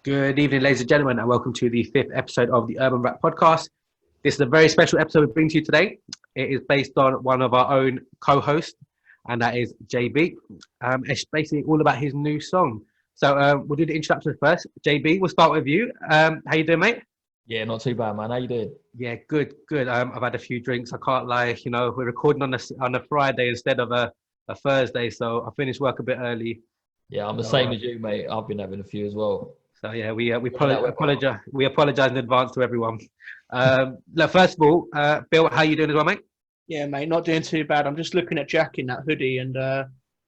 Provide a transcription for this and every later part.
Good evening, ladies and gentlemen, and welcome to the fifth episode of the Urban Rap Podcast. This is a very special episode we bring to you today. It is based on one of our own co-hosts, and that is JB. It's basically all about his new song. So we'll do the introduction first. JB, we'll start with you. How you doing, mate? Yeah, not too bad, man. How you doing? Yeah, good, good. I've had a few drinks. I can't lie. We're recording on a Friday instead of a Thursday, so I finished work a bit early. Yeah, I'm the So, same as you, mate. I've been having a few as well. So yeah, we Yeah, that weather. apologize in advance to everyone. Look, first of all, Bill, how you doing as well, mate? Yeah, mate, not doing too bad. I'm just looking at Jack in that hoodie and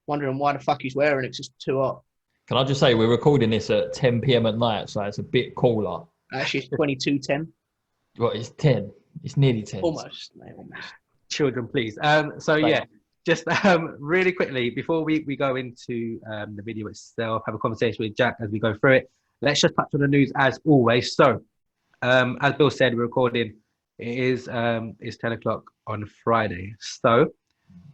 wondering why the fuck he's wearing it. It's just too hot. Can I just say we're recording this at 10 p.m. at night, so it's a bit cooler. Actually, it's 22:10. Well, it's 10. It's nearly 10. Almost, mate, almost. Children, please. So yeah, just really quickly before we go into the video itself, have a conversation with Jack as we go through it. Let's just touch on the news as always. So, as Bill said, we're recording. It's 10 o'clock on Friday. So,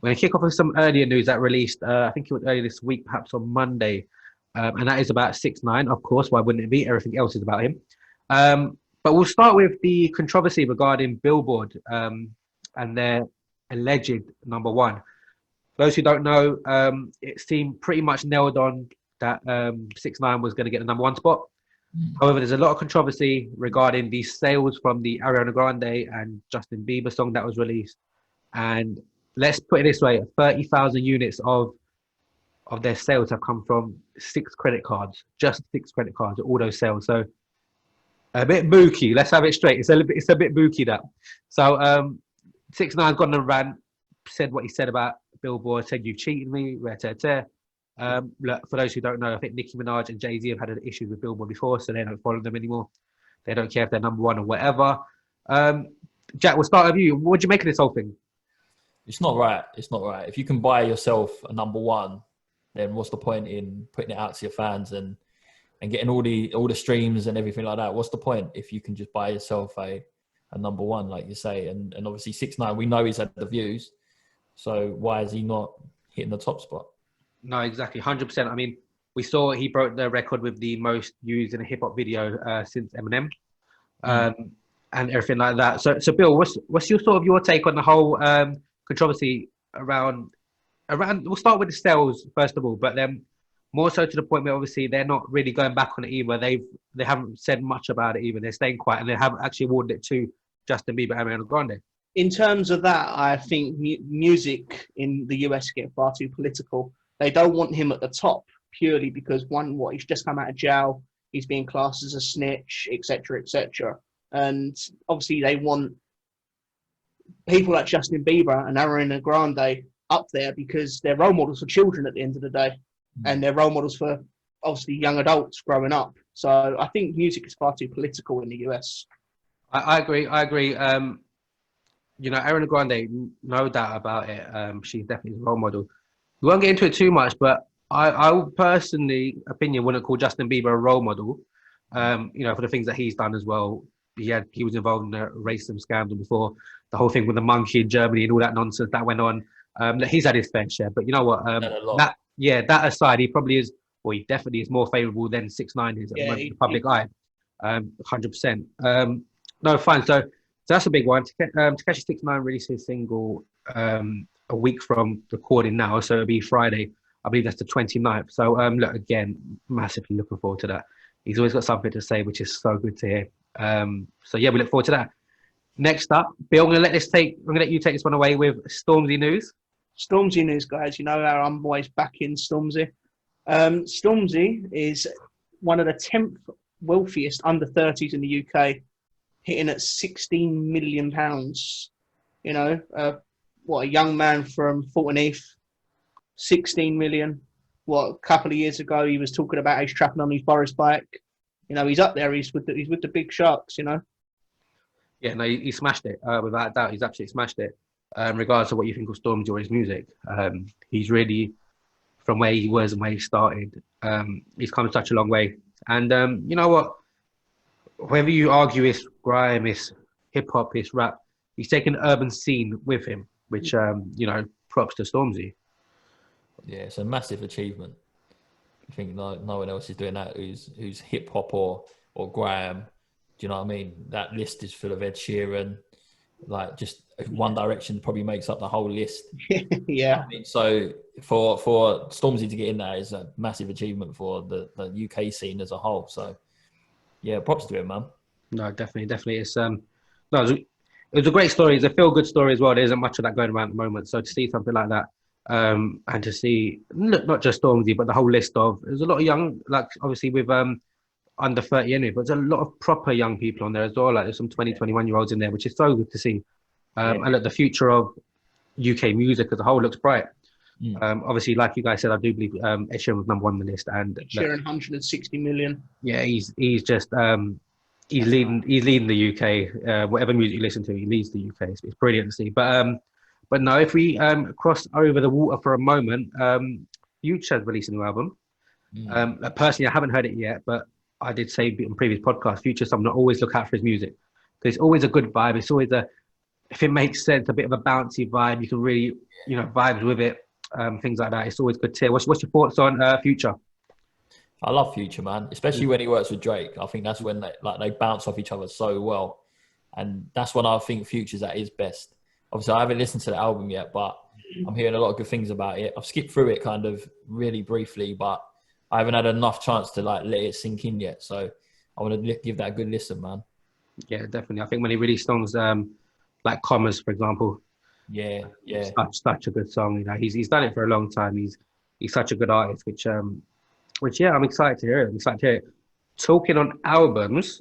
we're going to kick off with some earlier news that released, I think it was earlier this week, perhaps on Monday. And that is about 6ix9ine, of course. Why wouldn't it be? Everything else is about him. But we'll start with the controversy regarding Billboard and their alleged number one. For those who don't know, it seemed pretty much nailed on that 6ix9ine was going to get the number one spot. However, there's a lot of controversy regarding the sales from the Ariana Grande and Justin Bieber song that was released. And let's put it this way, 30,000 units of their sales have come from 6 credit cards, just 6 credit cards, all those sales. So a bit booky. Let's have it straight. It's a bit booky, that. So 6ix9ine's gone on a rant, said what he said about Billboard, said you cheated me, Look, for those who don't know, I think Nicki Minaj and Jay-Z have had issues with Billboard before, so they don't follow them anymore. They don't care if they're number one or whatever. Jack, we'll start with you. What do you make of this whole thing? It's not right. It's not right. If you can buy yourself a number one, then what's the point in putting it out to your fans and getting all the streams and everything like that? What's the point if you can just buy yourself a number one, like you say? And obviously 6ix9ine, we know he's had the views, so why is he not hitting the top spot? No, exactly, 100%. I mean, we saw he broke the record with the most views in a hip hop video since Eminem, and everything like that. So Bill, what's your take on the whole controversy around? We'll start with the sales first of all, but then more so to the point where obviously they're not really going back on it either. They haven't said much about it even. They're staying quiet, and they haven't actually awarded it to Justin Bieber and Ariana Grande. In terms of that, I think music in the US get far too political. They don't want him at the top purely because he's just come out of jail, he's being classed as a snitch, etc., etc. And obviously they want people like Justin Bieber and Ariana Grande up there because they're role models for children at the end of the day, and they're role models for obviously young adults growing up. So I think music is far too political in the US. I agree. Ariana Grande, no doubt about it. She's definitely a role model. We won't get into it too much, but I would personally, wouldn't call Justin Bieber a role model. For the things that he's done as well. He was involved in a racism scandal before, the whole thing with the monkey in Germany and all that nonsense that went on. He's had his fair share, but you know what? That aside, he probably is, or he definitely is more favourable than 6ix9ine is in the public eye. 100%. No, fine. So that's a big one. Tekashi 6ix9ine released his single a week from recording now, so it'll be Friday. I believe that's the 29th. So look, again, massively looking forward to that. He's always got something to say, which is so good to hear. So yeah, we look forward to that. Next up, Bill, I'm gonna let you take this one away with Stormzy news. Stormzy news, guys. You know how I'm always backing Stormzy. Stormzy is one of the 10th wealthiest under 30s in the UK, hitting at £16 million. You know, a young man from Fulton Heath, 16 million. A couple of years ago, he was talking about he's trapping on his Boris bike. You know, he's up there. He's with the big sharks, you know. Yeah, no, he smashed it, without a doubt. He's absolutely smashed it. Regardless of what you think of Stormzy or his music. He's really, from where he was and where he started, he's come such a long way. And you know what? Whether you argue it's grime, it's hip-hop, it's rap, he's taken the urban scene with him, which, props to Stormzy. Yeah, it's a massive achievement. I think no one else is doing that who's hip hop or grime. Do you know what I mean? That list is full of Ed Sheeran. Like, just One Direction probably makes up the whole list. Yeah. I mean, so for Stormzy to get in there is a massive achievement for the UK scene as a whole. So yeah, props to him, man. No, definitely. It's no, it was a great story. It's a feel good story as well. There isn't much of that going around at the moment. So to see something like that, and to see not just Stormzy, but the whole list of, there's a lot of young, like obviously with under 30 anyway, but there's a lot of proper young people on there as well. Like there's some 20, 21-year-olds in there, which is so good to see. And look, the future of UK music as a whole looks bright. Obviously, like you guys said, I do believe Ed Sheeran was number one on the list, and Sheeran 160 million. Yeah, he's just he's leading the UK. Whatever music you listen to, he leads the UK. It's brilliant to see. But no, if we cross over the water for a moment, Future has released a new album. Like personally, I haven't heard it yet, but I did say on previous podcasts, Future is someone to always look out for his music. Because it's always a good vibe. It's always if it makes sense, a bit of a bouncy vibe. You can really, vibes with it. Things like that. It's always good to hear. What's your thoughts on Future? I love Future, man, especially when he works with Drake. I think that's when they bounce off each other so well, and that's when I think Future's at his best. Obviously, I haven't listened to the album yet, but I'm hearing a lot of good things about it. I've skipped through it kind of really briefly, but I haven't had enough chance to let it sink in yet. So I want to give that a good listen, man. Yeah, definitely. I think when he released songs like Commas, for example, yeah, such a good song. He's done it for a long time. He's such a good artist, which yeah, I'm excited to hear it. Talking on albums,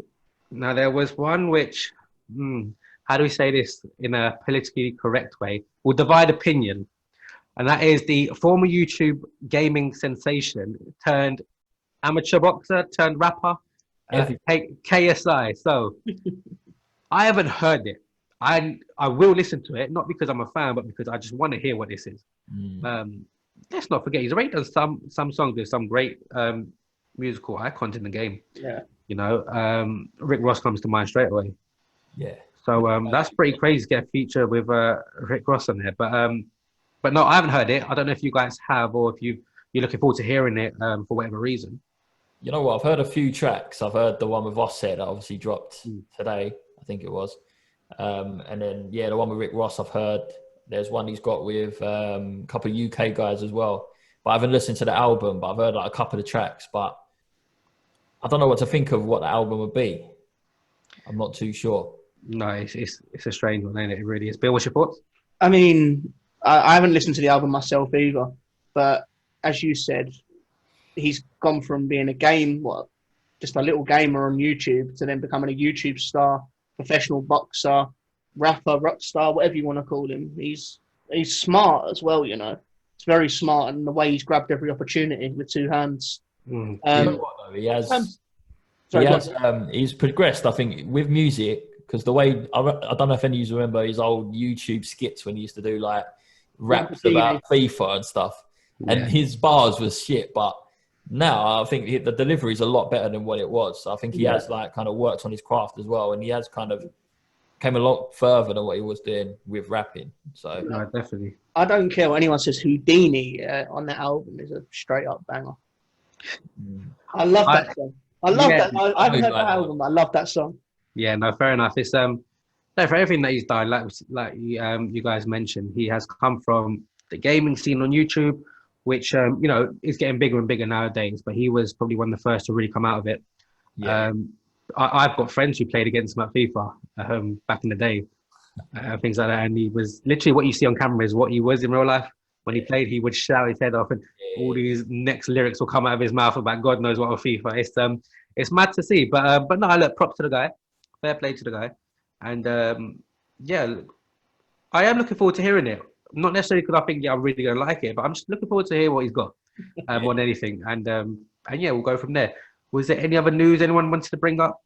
now there was one which, how do we say this in a politically correct way, will divide opinion, and that is the former YouTube gaming sensation turned amateur boxer turned rapper, KSI. So I haven't heard it. I will listen to it, not because I'm a fan, but because I just want to hear what this is. Let's not forget, he's already done some songs with some great musical icons in the game. Yeah. Rick Ross comes to mind straight away. Yeah. So that's pretty crazy to get a feature with Rick Ross on there. But no, I haven't heard it. I don't know if you guys have, or if you're looking forward to hearing it for whatever reason. You know what? I've heard a few tracks. I've heard the one with Offset that obviously dropped today, I think it was. And then, the one with Rick Ross I've heard. There's one he's got with a couple of UK guys as well. But I haven't listened to the album, but I've heard like a couple of tracks. But I don't know what to think of what the album would be. I'm not too sure. No, it's a strange one, ain't it? It really is. Bill, what's your thoughts? I mean, I haven't listened to the album myself either. But as you said, he's gone from being just a little gamer on YouTube to then becoming a YouTube star, professional boxer, rapper, rock star, whatever you want to call him. He's smart as well, It's very smart, and the way he's grabbed every opportunity with two hands. You know what, though? He's progressed, I think, with music, because the way I don't know if any of you remember his old YouTube skits when he used to do like raps about FIFA and stuff, and his bars was shit, but now I think the delivery is a lot better than what it was. So I think he has like kind of worked on his craft as well, and he has kind of came a lot further than what he was doing with rapping. So no, definitely. I don't care what anyone says. Houdini on that album is a straight up banger. I love that song. I love that. I haven't heard that album. I love that song. Yeah, no, fair enough. It's no, for everything that he's done, like you guys mentioned, he has come from the gaming scene on YouTube, which is getting bigger and bigger nowadays. But he was probably one of the first to really come out of it. Yeah. I've got friends who played against him at FIFA back in the day, things like that. And he was literally what you see on camera is what he was in real life. When he played, he would shout his head off, and all these next lyrics will come out of his mouth about God knows what on FIFA. It's mad to see, but no, look, props to the guy, fair play to the guy, and I am looking forward to hearing it. Not necessarily because I think I'm really gonna like it, but I'm just looking forward to hear what he's got more than anything, and we'll go from there. Was there any other news anyone wanted to bring up?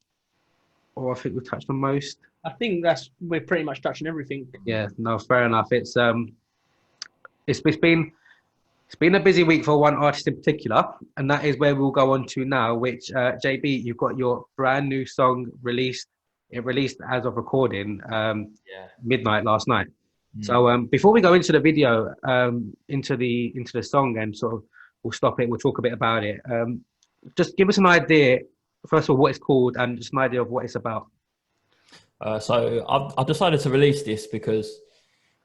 Or I think we touched on most. I think we're pretty much touching everything. Yeah, no, fair enough. It's been a busy week for one artist in particular, and that is where we'll go on to now. Which JB, you've got your brand new song released. It released as of recording midnight last night. So before we go into the video, into the song and sort of we'll stop it. We'll talk a bit about it. Just give us an idea, first of all, what it's called and just an idea of what it's about. So I've decided to release this because,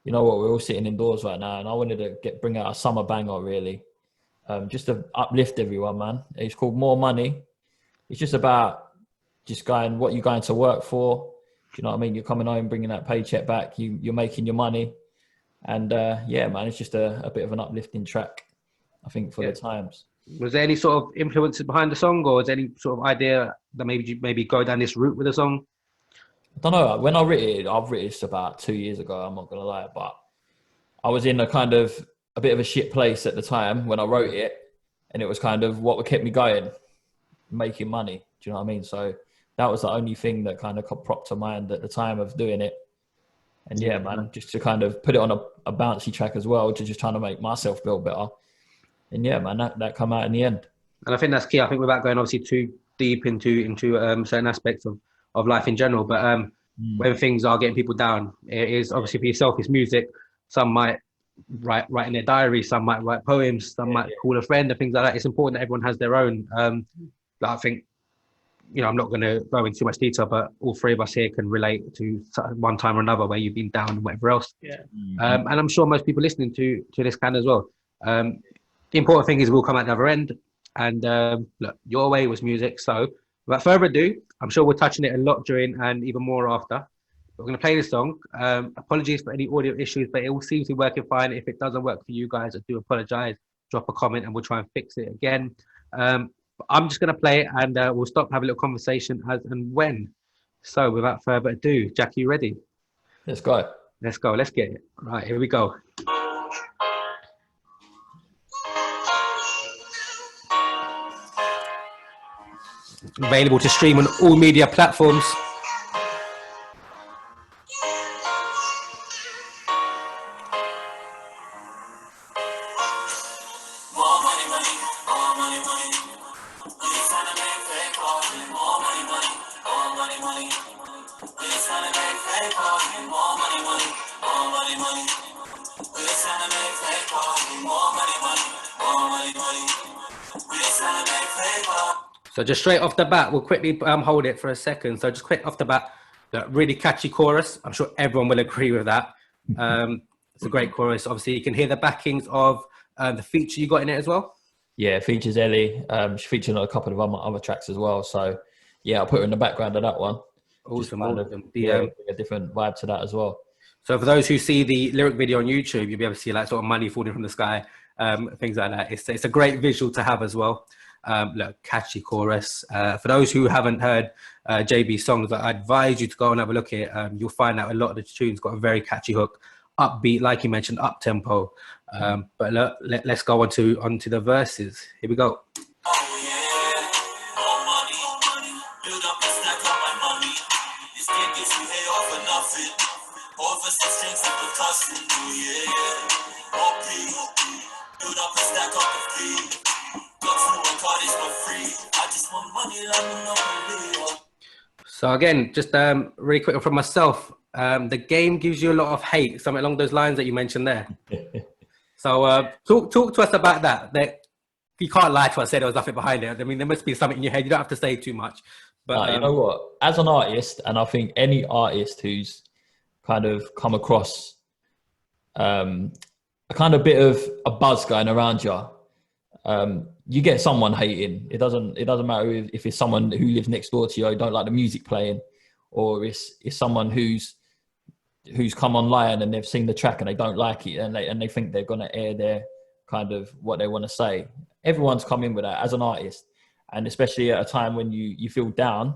you know what, we're all sitting indoors right now, and I wanted to bring out a summer banger, really, just to uplift everyone, man. It's called More Money. It's just about what you're going to work for. Do you know what I mean? You're coming home, bringing that paycheck back. You're making your money, and yeah, man, it's just a bit of an uplifting track, I think, for the times. Was there any sort of influences behind the song, or was there any sort of idea that maybe go down this route with the song? I don't know. When I've written this about 2 years ago, I'm not going to lie, but I was in a bit of a shit place at the time when I wrote it, and it was kind of what kept me going, making money. Do you know what I mean? So that was the only thing that kind of propped to mind at the time of doing it. And yeah, man, just to kind of put it on a bouncy track as well, to just trying to make myself feel better. And yeah, man, that come out in the end. And I think that's key. I think without going obviously too deep into certain aspects of life in general, but when things are getting people down, it is obviously for yourself, it's music. Some might write in their diary, some might write poems, some might call a friend and things like that. It's important that everyone has their own. I think, you know, I'm not going to go into too much detail, but all three of us here can relate to one time or another where you've been down and whatever else. Yeah. And I'm sure most people listening to this can as well. The important thing is we'll come out the other end. And look, your way was music. So without further ado, I'm sure we're touching it a lot during and even more after. We're going to play this song. Apologies for any audio issues, but it all seems to be working fine. If it doesn't work for you guys, I do apologize. Drop a comment and we'll try and fix it again. I'm just going to play it and we'll stop, have a little conversation as and when. So without further ado, Jack, you ready? Let's go. Let's go. Let's get it. Right, here we go. Available to stream on all media platforms. So just straight off the bat, we'll quickly hold it for a second. So just quick off the bat, that really catchy chorus. I'm sure everyone will agree with that. It's a great chorus. Obviously, you can hear the backings of the feature you got in it as well. Yeah, it features Ellie. She featured on a couple of other tracks as well. So yeah, I'll put her in the background of that one. Awesome. A different vibe to that as well. So for those who see the lyric video on YouTube, you'll be able to see like sort of money falling from the sky, things like that. It's a great visual to have as well. Look, catchy chorus. For those who haven't heard JB's songs, I advise you to go and have a look at it. You'll find out a lot of the tunes got a very catchy hook, upbeat, like you mentioned, up tempo. But look, let's go on to the verses. Here we go. So again, just really quick from myself, the game gives you a lot of hate, something along those lines that you mentioned there. So talk to us about that. That you can't lie to us, say there was nothing behind it. I mean, there must be something in your head. You don't have to say too much. But you know what? As an artist, and I think any artist who's kind of come across a kind of bit of a buzz going around you, you get someone hating. It doesn't matter if it's someone who lives next door to you, who don't like the music playing, or it's someone who's come online and they've seen the track and they don't like it, and they think they're gonna air their kind of what they want to say. Everyone's come in with that as an artist, and especially at a time when you feel down,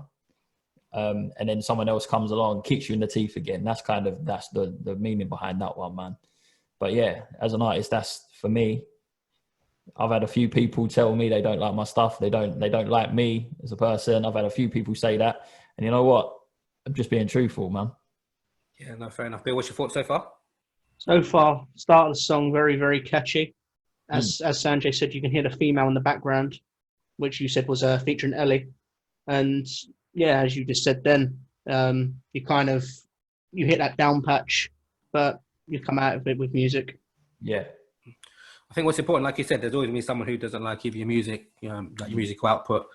and then someone else comes along, kicks you in the teeth again. That's the meaning behind that one, man. But yeah, as an artist, that's for me. I've had a few people tell me they don't like my stuff. They don't like me as a person. I've had a few people say that. And you know what? I'm just being truthful, man. Yeah, no, fair enough. Bill, what's your thoughts so far? So far, start of the song, very, very catchy. As Sanjay said, you can hear the female in the background, which you said was featuring Ellie. And yeah, as you just said then, you hit that down patch, but you come out of it with music. Yeah. I think what's important, like you said, there's always going to be someone who doesn't like either your music, like your musical output,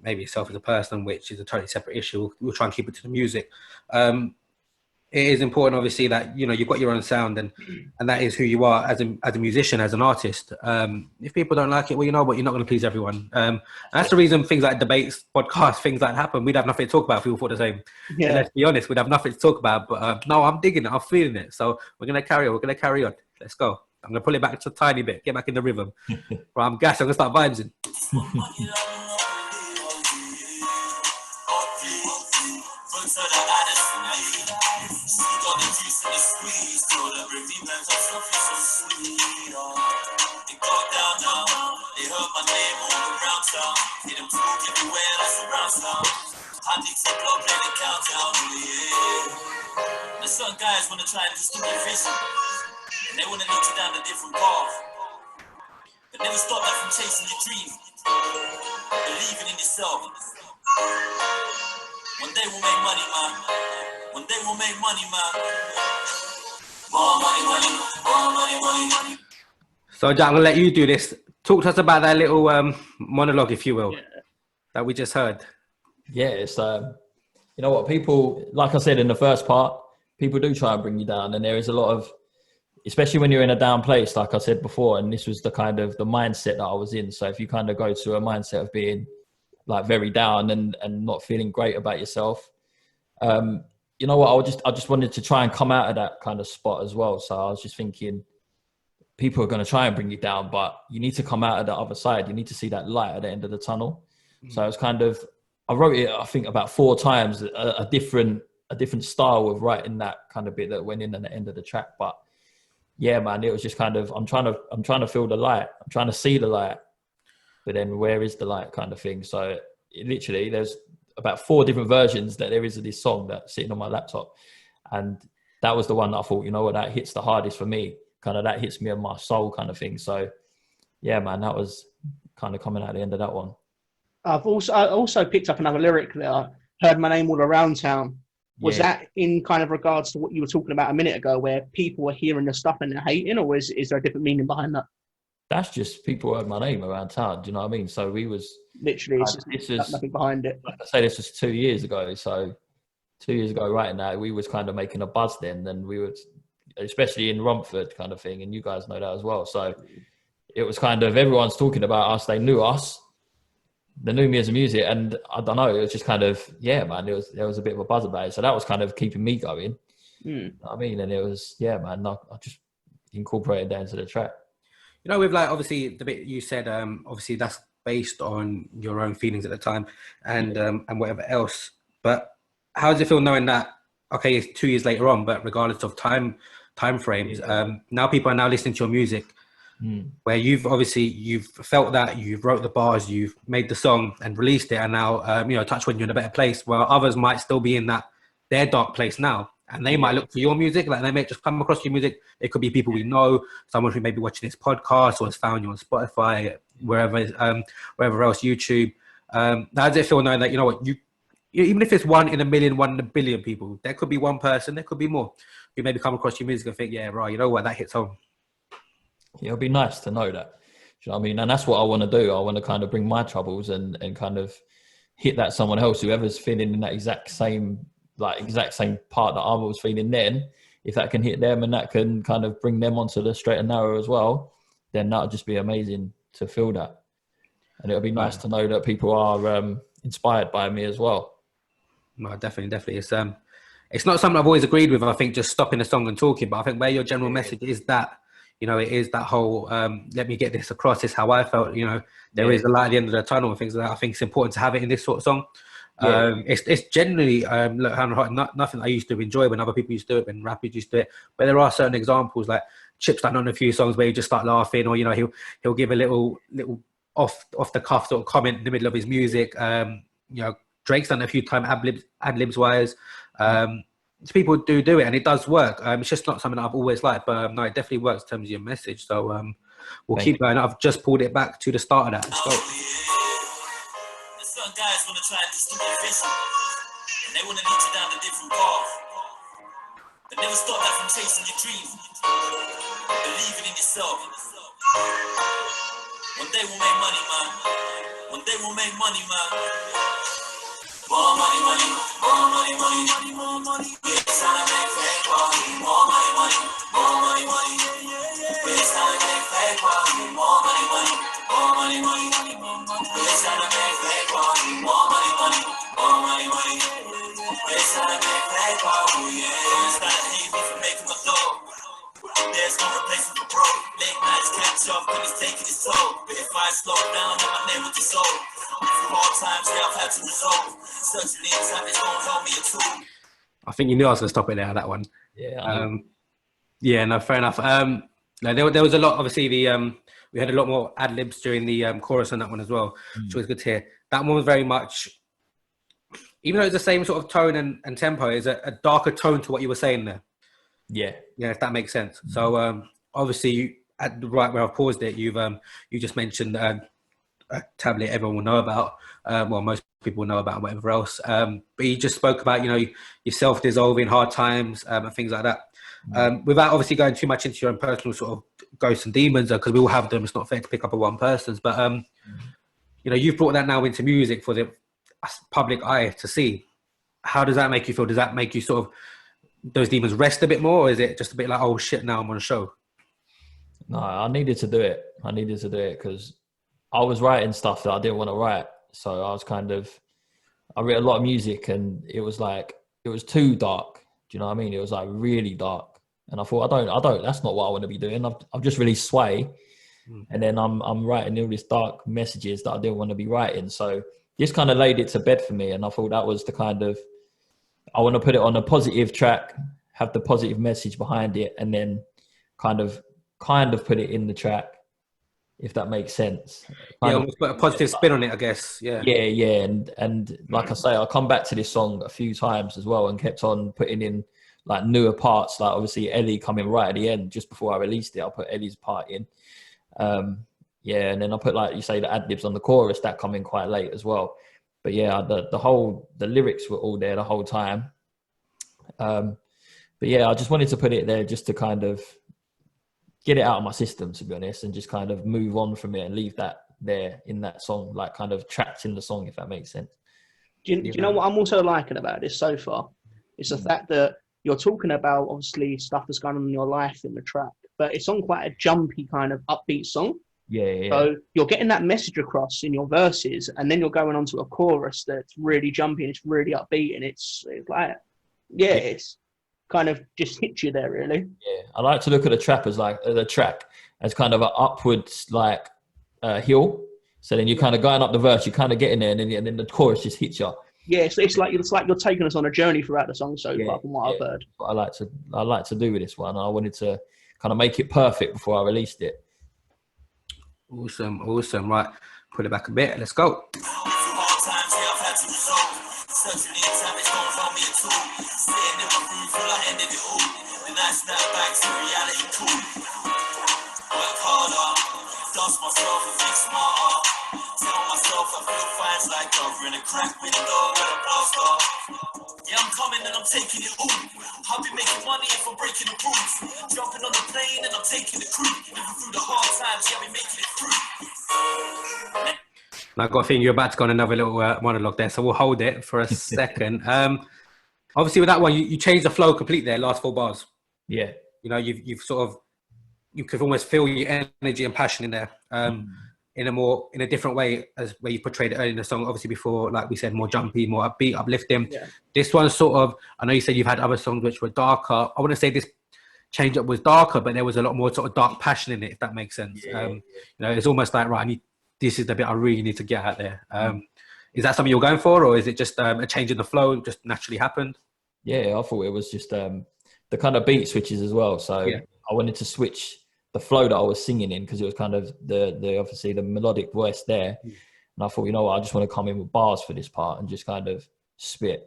maybe yourself as a person, which is a totally separate issue. We'll try and keep it to the music. It is important, obviously, that you've got your own sound, and that is who you are as a musician, as an artist. If people don't like it, well, you know what, you're not going to please everyone. And that's the reason things like debates, podcasts, things like that happen. We'd have nothing to talk about if people thought the same. Yeah. And let's be honest, we'd have nothing to talk about. But no, I'm digging it. I'm feeling it. So we're going to carry on. We're going to carry on. Let's go. I'm going to pull it back just a tiny bit. Get back in the rhythm. Right, I'm gassed. I'm going to start vibes. Some guys want to try to just do your vision, and they want to lead you down a different path. But never stop that from chasing your dreams, believing in yourself. One day we'll make money, man. One day we'll make money, man. More money, money, more money, money, money. So, Jack, I'm going to let you do this. Talk to us about that little monologue, if you will, that we just heard. Yeah, it's, you know what, people, like I said in the first part, people do try and bring you down, and there is a lot of, especially when you're in a down place, like I said before, and this was the kind of the mindset that I was in. So if you kind of go to a mindset of being like very down and not feeling great about yourself, you know what, I just wanted to try and come out of that kind of spot as well. So I was just thinking, people are going to try and bring you down, but you need to come out of the other side. You need to see that light at the end of the tunnel. Mm-hmm. So it's kind of, I wrote it, I think about 4 times, a different style of writing that kind of bit that went in at the end of the track. But yeah, man, it was just kind of, I'm trying to feel the light. I'm trying to see the light, but then where is the light kind of thing. So literally there's about 4 different versions that there is of this song that's sitting on my laptop. And that was the one that I thought, you know what, that hits the hardest for me. Kind of that hits me on my soul kind of thing. So yeah, man, that was kind of coming out the end of that one. I also picked up another lyric there. Heard my name all around town. Was that in kind of regards to what you were talking about a minute ago, where people are hearing the stuff and they're hating, or is there a different meaning behind that? That's just people heard my name around town. Do you know what I mean? So we was literally nothing behind it. Like I say, this was 2 years ago. So 2 years ago, right now, we was kind of making a buzz then. Then we would, especially in Romford kind of thing, and you guys know that as well. So it was kind of everyone's talking about us. They knew us. They knew me as a music, and I don't know, it was just kind of, yeah, man, there was a bit of a buzz about it. So that was kind of keeping me going. You know what I mean? And it was, yeah, man, I just incorporated that into the track. You know, with like, obviously, the bit you said, obviously that's based on your own feelings at the time and whatever else. But how does it feel knowing that, okay, it's 2 years later on, but regardless of time frames, now people are now listening to your music, where you've felt that, you've wrote the bars, you've made the song and released it, and now touch when you're in a better place, while others might still be in their dark place now, and they might look for your music, like they may just come across your music. It could be people we know, someone who may be watching this podcast or has found you on Spotify, wherever else, YouTube. How does it feel knowing that, you know what, you even if it's 1 in a million, 1 in a billion people, there could be one person, there could be more, who maybe come across your music and think, yeah, right, you know what, that hits home. Yeah, it'll be nice to know that. Do you know what I mean? And that's what I want to do. I want to kind of bring my troubles and kind of hit that someone else, whoever's feeling in that exact same part that I was feeling then. If that can hit them and that can kind of bring them onto the straight and narrow as well, then that'll just be amazing to feel that. And it'll be nice to know that people are inspired by me as well. No, definitely. It's not something I've always agreed with. I think just stopping the song and talking, but I think where your general message is that, you know, it is that whole, let me get this across, is how I felt, you know, there is a light at the end of the tunnel and things like that. I think it's important to have it in this sort of song. It's generally, nothing I used to enjoy when other people used to do it, when rappers used to do it, but there are certain examples, like Chip's done on a few songs where you just start laughing, or, you know, he'll give a little off the cuff sort of comment in the middle of his music. You know, Drake's done a few times ad-libs wise. People do it, and it does work. It's just not something that I've always liked, but no, it definitely works in terms of your message. So we'll keep going. I've just pulled it back to the start of that. Let's go. Some guys want to try and just do their vision, and they want to lead you down a different path. But never stop that from chasing your dreams, believing in yourself. One day we'll make money, man. One day we'll make money, man. More money, money, more money, money, money, more money. We're trying to make fake money. More money, money, more money, money. We're trying to make fake money. More money, money, more money, money, money, more money. We're trying to make fake money. More money, money, more money, money. We're trying to make fake money. Yeah, it's not hate me for making my dough. There's no replacement for broke. Late nights catch up when it's taking its toll. But if I slow down, then my name will dissolve. Through all times, yeah, I've had to resolve. Certainly, time is gonna help me a tool. I think you knew I was going to stop it there, that one. Yeah. Yeah, no, fair enough. No, there was a lot, obviously, we had a lot more ad-libs during the chorus on that one as well, which was good to hear. That one was very much, even though it's the same sort of tone and tempo, is a darker tone to what you were saying there. Yeah. Yeah, if that makes sense. So obviously, at the right where I've paused it, you just mentioned a tablet everyone will know about. Well, most people know about and whatever else. But you just spoke about, yourself dissolving, hard times, and things like that. Without obviously going too much into your own personal sort of ghosts and demons, because we all have them. It's not fair to pick up on one person's. But you've brought that now into music for the public eye to see. How does that make you feel? Does that make you sort of those demons rest a bit more, or is it just a bit like, oh shit, now I'm on a show? No, I needed to do it. Because I was writing stuff that I didn't want to write. So I was I read a lot of music and it was too dark. Do you know what I mean? It was like really dark. And I thought, I don't, that's not what I want to be doing. I've just really sway. And then I'm writing all these dark messages that I didn't want to be writing. So this kind of laid it to bed for me. And I thought that was I want to put it on a positive track, have the positive message behind it, and then kind of put it in the track, if that makes sense. Almost put a positive spin on it, I guess. Yeah. And like I say, I come back to this song a few times as well and kept on putting in like newer parts, like obviously Ellie coming right at the end, just before I released it, I put Ellie's part in. And then I put, like you say, the ad-libs on the chorus, that come in quite late as well. But yeah, the lyrics were all there the whole time. But yeah, I just wanted to put it there just to kind of get it out of my system, to be honest, and just kind of move on from it and leave that there in that song, like kind of trapped in the song, if that makes sense. Do you know what I'm also liking about this so far? It's the fact that you're talking about, obviously, stuff that's going on in your life in the track, but it's on quite a jumpy kind of upbeat song. Yeah. So you're getting that message across in your verses, and then you're going on to a chorus that's really jumpy and it's really upbeat, and it's like, it's kind of just hits you there, really. Yeah, I like to look at the track as kind of an upwards hill. So then you're kind of going up the verse, you're kind of getting there, and then the chorus just hits you. Yeah, it's like you're taking us on a journey throughout the song so far, from what I've heard. What I like to do with this one. I wanted to kind of make it perfect before I released it. Awesome. Right, put it back a bit. Let's go. Certainly, time is gonna help me a tool. Staying in my room, feel I ended it all. Then I snap back to reality, cool. Work harder, dust myself and think smarter. Tell myself I feel fine, it's like over in a crack window with a blast off. Yeah, I'm coming and I'm taking it all. I'll be making money if I'm breaking the rules. Jumping on the plane and I'm taking the crew. Living through the hard times, yeah, we making it through. I've got a feeling you're about to go on another little monologue there, so we'll hold it for a second. Obviously, with that one, you changed the flow completely there, last 4 bars. Yeah. You've sort of, you could almost feel your energy and passion in there in a different way as where you portrayed it earlier in the song. Obviously, before, like we said, more jumpy, more upbeat, uplifting. Yeah. This one's sort of, I know you said you've had other songs which were darker. I want to say this change up was darker, but there was a lot more sort of dark passion in it, if that makes sense. Yeah. It's almost like, right, this is the bit I really need to get out there. Is that something you're going for, or is it just a change in the flow, just naturally happened? Yeah, I thought it was just the kind of beat switches as well. So I wanted to switch the flow that I was singing in, because it was kind of the obviously the melodic voice there. And I thought, you know what, I just want to come in with bars for this part and just kind of spit.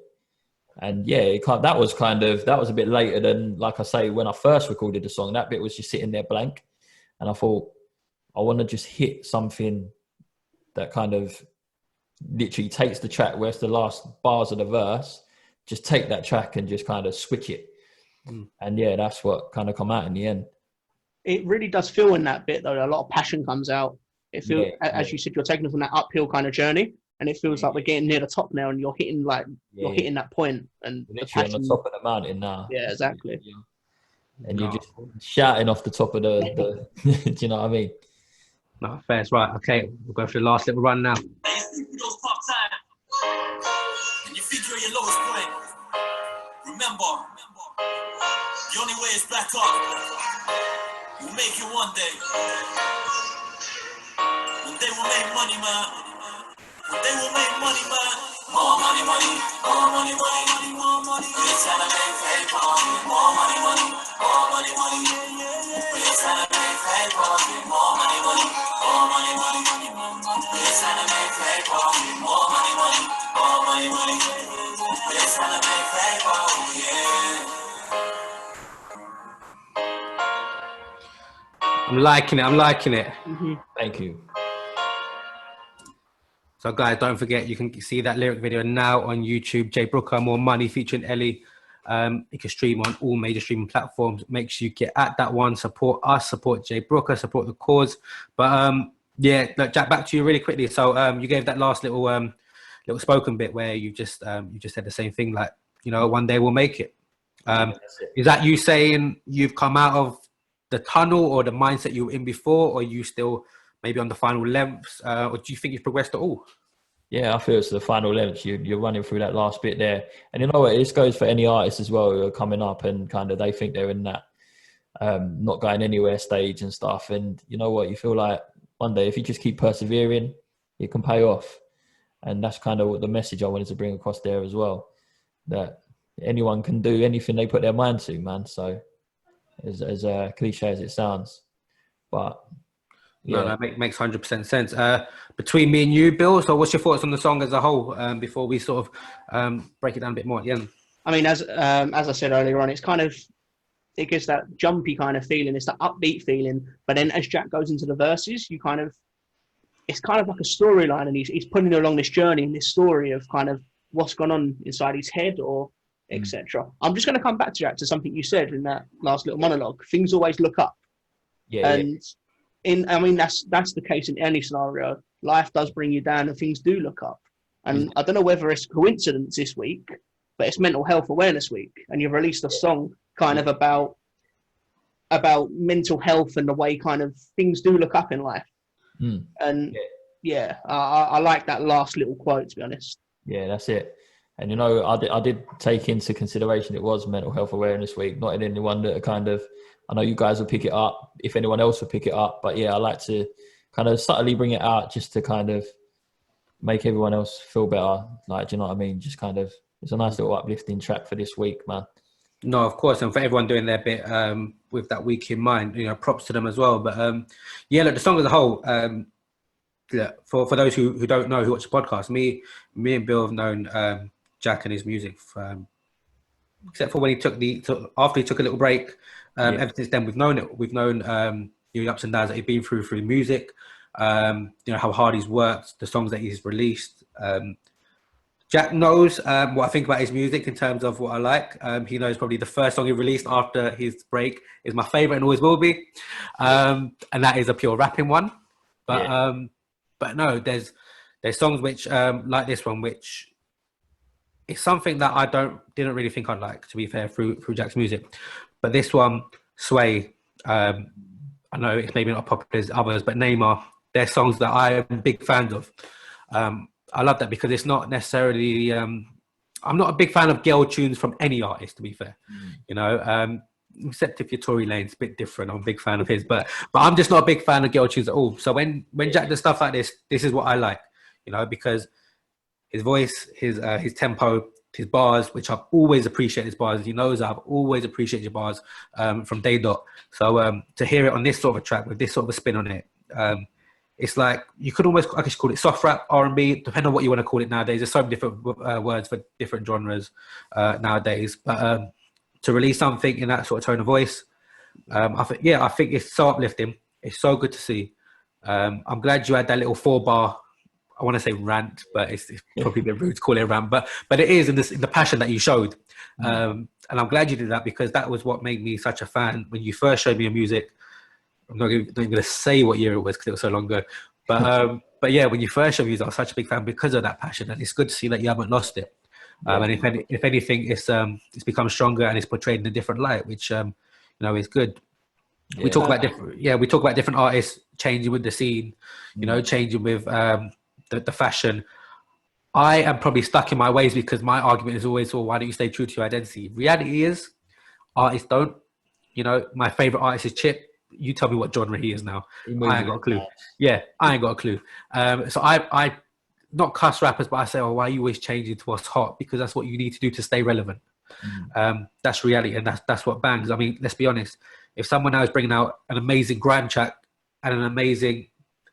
And yeah, that was a bit later than, like I say, when I first recorded the song, that bit was just sitting there blank. And I thought, I want to just hit something that kind of literally takes the track where it's the last bars of the verse, just take that track and just kind of switch it. And yeah, that's what kind of come out in the end. it really does feel in that bit though. A lot of passion comes out. It feels, as you said, you're taking us on that uphill kind of journey, and it feels like we're getting near the top now, and you're hitting hitting that point, and you're literally on the top of the mountain now. Yeah, exactly. And you're just shouting off the top of the do you know what I mean? No, fair. It's right. Okay, we'll go for the last little run now. And you think you're at your lowest point. Remember, the only way is back up. We'll make it one day. One day we'll make money, man. One day we'll make money, man. More money, money, more money, money, money, more money. We're trying to make paper. More money, money, more money, money. We're trying to make paper. More money, money, more money, money, money, more money. We're trying to make paper. More money, money, more money, money. We're trying to make paper, yeah. I'm liking it. I'm liking it. Thank you. So guys, don't forget, you can see that lyric video now on YouTube. J-Brooker, More Money featuring Ellie. You can stream on all major streaming platforms. Make sure you get at that one. Support us, support J-Brooker, support the cause. But yeah, look, Jack, back to you really quickly. So you gave that last little little spoken bit where you just said the same thing, like, you know, one day we'll make it. Is that you saying you've come out of the tunnel or the mindset you were in before, or are you still maybe on the final lengths, or do you think you've progressed at all? Yeah, I feel it's the final lengths. You're running through that last bit there. And you know what? This goes for any artist as well who are coming up and kind of they think they're in that not going anywhere stage and stuff. And you know what? You feel like one day if you just keep persevering, it can pay off. And that's kind of what the message I wanted to bring across there as well. That anyone can do anything they put their mind to, man. So as cliche as it sounds. But yeah. No, that makes 100% sense. Between me and you, Bill, so what's your thoughts on the song as a whole before we sort of break it down a bit more at the end? I mean, as I said earlier on, it's kind of, it gives that jumpy kind of feeling. It's that upbeat feeling. But then as Jack goes into the verses, it's kind of like a storyline, and he's putting along this journey and this story of kind of what's gone on inside his head or etc. I'm just going to come back to Jack to something you said in that last little monologue. Things always look up. Yeah. And I mean, that's the case in any scenario. Life does bring you down and things do look up. And I don't know whether it's a coincidence this week, but it's Mental Health Awareness Week. And you've released a song kind of about mental health and the way kind of things do look up in life. And yeah, I like that last little quote, to be honest. Yeah, that's it. And, you know, I did take into consideration it was Mental Health Awareness Week, not in any wonder kind of, I know you guys will pick it up, if anyone else will pick it up. But, yeah, I like to kind of subtly bring it out just to kind of make everyone else feel better. Like, do you know what I mean? Just kind of, it's a nice little uplifting track for this week, man. No, of course. And for everyone doing their bit with that week in mind, you know, props to them as well. But, yeah, look, the song as a whole, for those who don't know, who watch the podcast, me and Bill have known Jack and his music, except for when after he took a little break. Ever since then, we've known it. We've known the ups and downs that he's been through music. You know how hard he's worked, the songs that he's released. Jack knows what I think about his music in terms of what I like. He knows probably the first song he released after his break is my favorite and always will be, and that is a pure rapping one. But no, there's songs which like this one, which it's something that I didn't really think I'd like, to be fair, through Jack's music. But this one, Sway, I know it's maybe not popular as others, but Neymar, they're songs that I am big fans of. I love that because it's not necessarily, I'm not a big fan of girl tunes from any artist, to be fair. You know, except if you're Tory Lane's a bit different. I'm a big fan of his, but I'm just not a big fan of girl tunes at all. So when Jack does stuff like this is what I like, you know, because his voice, his tempo, his bars, which I've always appreciated his bars. He knows I've always appreciated your bars from day dot. So to hear it on this sort of a track with this sort of a spin on it, it's like you could almost, I guess, call it soft rap, R&B, depending on what you want to call it nowadays. There's so many different words for different genres nowadays. But to release something in that sort of tone of voice, I think it's so uplifting. It's so good to see. I'm glad you had that little 4-bar, I want to say rant, but it's probably a bit rude to call it a rant, but it is in the passion that you showed. And I'm glad you did that because that was what made me such a fan. When you first showed me your music, I'm not even going to say what year it was because it was so long ago. But yeah, when you first show music, I was such a big fan because of that passion, and it's good to see that you haven't lost it. And if anything, it's become stronger and it's portrayed in a different light, which is good. Yeah. We talk about different artists changing with the scene, changing with the fashion. I am probably stuck in my ways because my argument is always, well, why don't you stay true to your identity? Reality is, artists don't. My favorite artist is Chip. You tell me what genre he is now. I ain't got a clue. Yeah, I ain't got a clue. So I not cuss rappers, but I say, oh, why are you always changing to what's hot? Because that's what you need to do to stay relevant. That's reality, and that's what bangs. I mean, let's be honest. If someone now is bringing out an amazing grime track and an amazing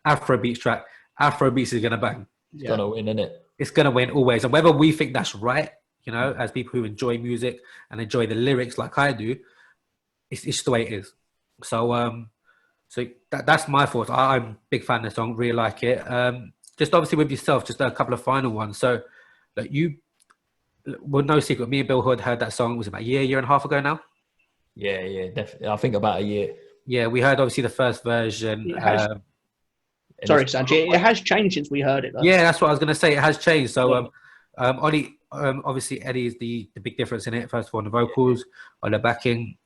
Afrobeats track, Afrobeats is going to bang. It's going to win, isn't it? It's going to win always. And whether we think that's right, as people who enjoy music and enjoy the lyrics like I do, it's just the way it is. So that's my thoughts. I'm a big fan of the song, really like it. Just obviously with yourself, just a couple of final ones. So well, no secret, me and Bill Hood heard that song, it was about a year and a half ago now. Yeah, definitely. I think about a year. Yeah, we heard obviously the first version. Sorry, Sanjay, it has changed since we heard it, though. Yeah, that's what I was going to say. It has changed. So, Ollie, obviously Eddie is the big difference in it. First of all, on the vocals, on the backing.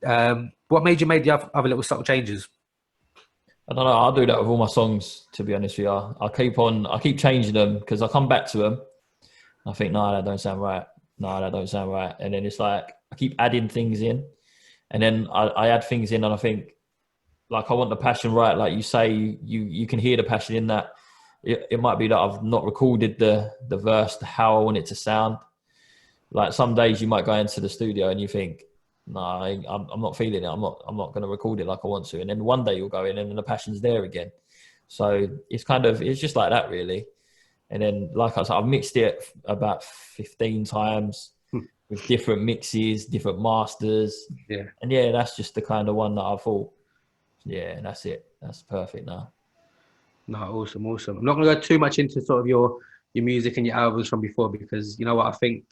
What made you make the other little subtle changes? I don't know. I'll do that with all my songs, to be honest with you. I keep changing them because I come back to them. I think, no, that don't sound right. No, that don't sound right. And then it's like, I keep adding things in. And then I add things in and I think, like, I want the passion right. Like you say, you can hear the passion in that. It might be that I've not recorded the verse how I want it to sound. Like some days you might go into the studio and you think, no, I'm not feeling it. I'm not going to record it like I want to. And then one day you'll go in and then the passion's there again. So it's just like that really. And then, like I said, I've mixed it about 15 times with different mixes, different masters. Yeah. And yeah, that's just the kind of one that I thought, yeah, that's it. That's perfect now. No, awesome. I'm not going to go too much into sort of your music and your albums from before because you know what, I think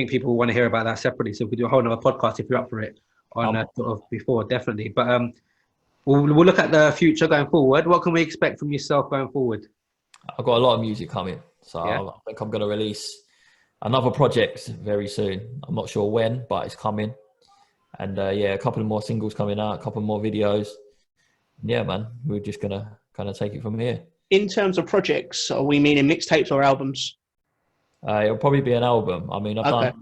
people want to hear about that separately. So we could do a whole other podcast if you're up for it on sort of before, definitely. But we'll look at the future going forward. What can we expect from yourself going forward? I've got a lot of music coming, so yeah. I think I'm going to release another project very soon. I'm not sure when, but it's coming. And a couple of more singles coming out, a couple more videos. Yeah, man, we're just going to kind of take it from here. In terms of projects, are we meaning mixtapes or albums? It'll probably be an album. I mean, I've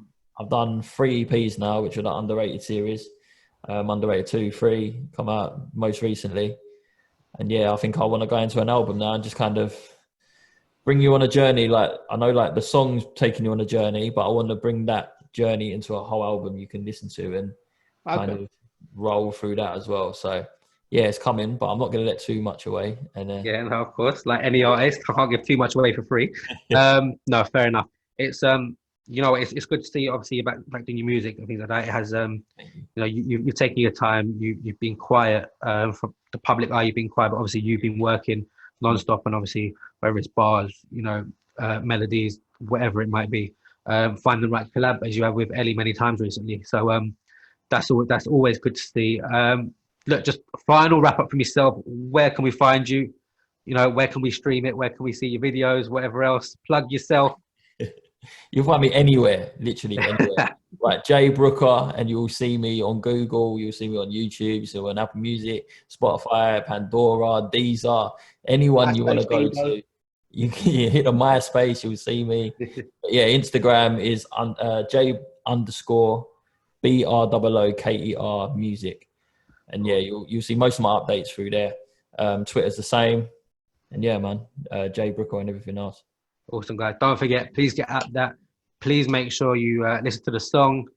done 3 EPs now, which are the Underrated series. Underrated 2, 3 come out most recently. And yeah, I think I want to go into an album now and just kind of bring you on a journey. Like, I know like the song's taking you on a journey, but I want to bring that journey into a whole album you can listen to and kind of roll through that as well. So yeah, it's coming, but I'm not going to let too much away. And yeah, no, of course, like any artist, I can't give too much away for free. No, fair enough. It's it's good to see obviously you're back doing your music and things like that. It has you're taking your time. You've been quiet from the public eye. You've been quiet, but obviously you've been working non-stop, and obviously whether it's bars, melodies, whatever it might be, find the right collab as you have with Ellie many times recently. So that's always good to see. Look, just final wrap up from yourself. Where can we find you? Where can we stream it? Where can we see your videos? Whatever else, plug yourself. You'll find me anywhere, literally anywhere. Right, J-Brooker, and you'll see me on Google. You'll see me on YouTube. So on Apple Music, Spotify, Pandora, Deezer, anyone you want to go to. You hit on MySpace, you'll see me. But yeah, Instagram is J_BROOKER music. And yeah, you'll see most of my updates through there. Twitter's the same. And yeah, man, J-Brooker and everything else. Awesome, guys. Don't forget, please get at that. Please make sure you listen to the song.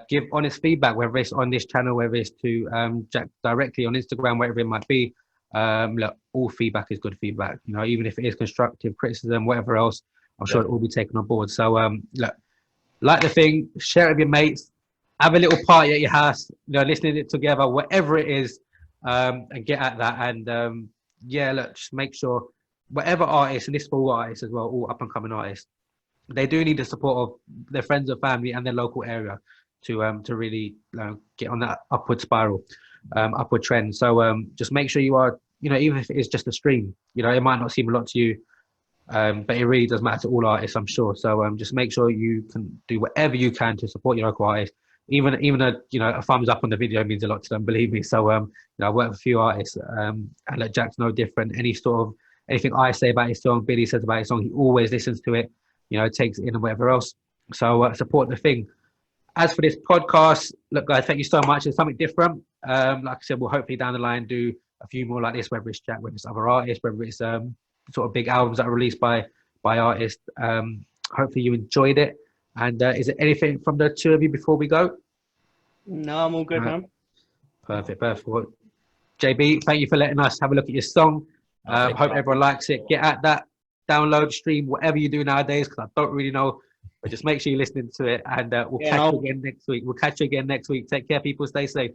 Give honest feedback, whether it's on this channel, whether it's to Jack directly on Instagram, whatever it might be. Look, all feedback is good feedback. Even if it is constructive criticism, whatever else, I'm sure it will be taken on board. So look, like the thing, share it with your mates, have a little party at your house, listening to it together, whatever it is, and get at that. And look, just make sure whatever artists, and this for all artists as well, all up and coming artists, they do need the support of their friends and family and their local area to really get on that upward spiral. upward trend. So just make sure you are, you know, even if it is just a stream, you know, it might not seem a lot to you, but it really does matter to all artists, I'm sure. So just make sure you can do whatever you can to support your local artists. Even a you know, a thumbs up on the video means a lot to them, believe me. So you know, I work with a few artists, and like Jack's no different. Anything I say about his song, Billy says about his song, he always listens to it, you know, takes it in and whatever else. So support the thing. As for this podcast, look, guys, thank you so much. It's something different. Like I said, we'll hopefully down the line do a few more like this, whether it's Jack, whether it's other artists, whether it's sort of big albums that are released by artists. Hopefully you enjoyed it. And is there anything from the two of you before we go? No, I'm all good, man. Perfect. Well, JB, thank you for letting us have a look at your song. Hope everyone likes it. Get at that, download, stream, whatever you do nowadays, because I don't really know. But just make sure you're listening to it, and we'll catch you again next week. Take care, people. Stay safe.